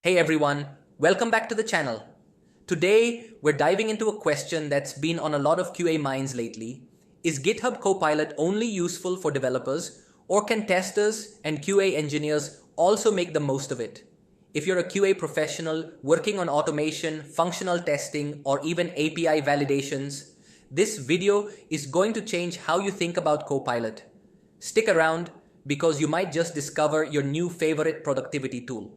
Hey everyone, welcome back to the channel. Today, we're diving into a question that's been on a lot of QA minds lately. Is GitHub Copilot only useful for developers, or can testers and QA engineers also make the most of it? If you're a QA professional working on automation, functional testing, or even API validations, this video is going to change how you think about Copilot. Stick around because you might just discover your new favorite productivity tool.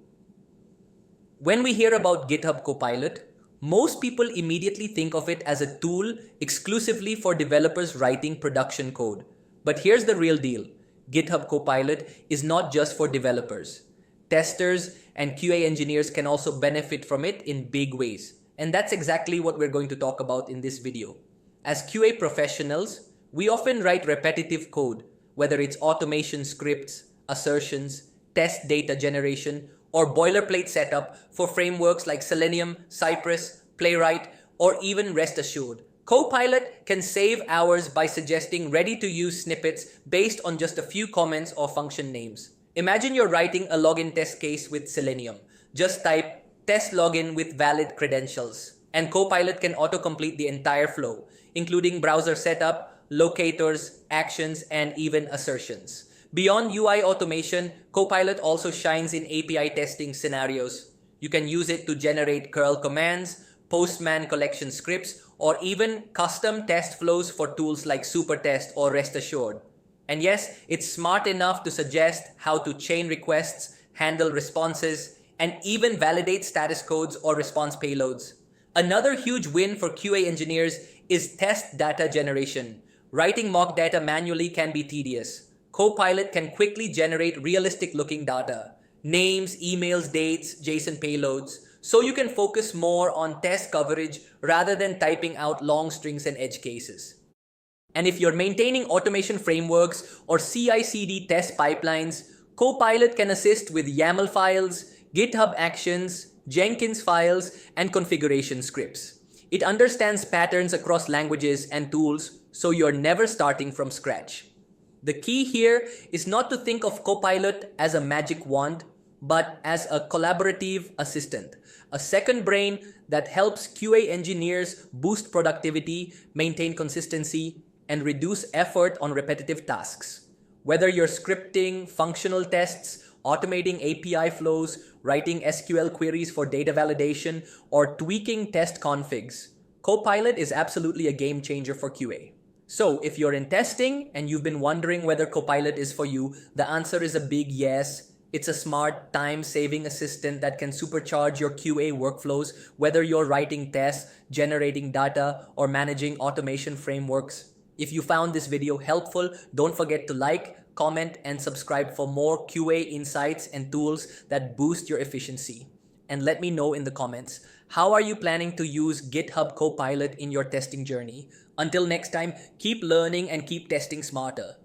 When we hear about GitHub Copilot, most people immediately think of it as a tool exclusively for developers writing production code. But here's the real deal. GitHub Copilot is not just for developers. Testers and QA engineers can also benefit from it in big ways. And that's exactly what we're going to talk about in this video. As QA professionals, we often write repetitive code, whether it's automation scripts, assertions, test data generation, or boilerplate setup for frameworks like Selenium, Cypress, Playwright, or even Rest Assured. Copilot can save hours by suggesting ready-to-use snippets based on just a few comments or function names. Imagine you're writing a login test case with Selenium. Just type test login with valid credentials, and Copilot can autocomplete the entire flow, including browser setup, locators, actions, and even assertions. Beyond UI automation, Copilot also shines in API testing scenarios. You can use it to generate curl commands, postman collection scripts, or even custom test flows for tools like Supertest or Rest Assured. And yes, it's smart enough to suggest how to chain requests, handle responses, and even validate status codes or response payloads. Another huge win for QA engineers is test data generation. Writing mock data manually can be tedious. Copilot can quickly generate realistic-looking data, names, emails, dates, JSON payloads, so you can focus more on test coverage rather than typing out long strings and edge cases. And if you're maintaining automation frameworks or CI/CD test pipelines, Copilot can assist with YAML files, GitHub Actions, Jenkins files, and configuration scripts. It understands patterns across languages and tools, so you're never starting from scratch. The key here is not to think of Copilot as a magic wand, but as a collaborative assistant, a second brain that helps QA engineers boost productivity, maintain consistency, and reduce effort on repetitive tasks. Whether you're scripting functional tests, automating API flows, writing SQL queries for data validation, or tweaking test configs, Copilot is absolutely a game changer for QA. So if you're in testing and you've been wondering whether Copilot is for you, the answer is a big yes. It's a smart, time-saving assistant that can supercharge your QA workflows, whether you're writing tests, generating data, or managing automation frameworks. If you found this video helpful, don't forget to like, comment, and subscribe for more QA insights and tools that boost your efficiency. And let me know in the comments, how are you planning to use GitHub Copilot in your testing journey? Until next time, keep learning and keep testing smarter.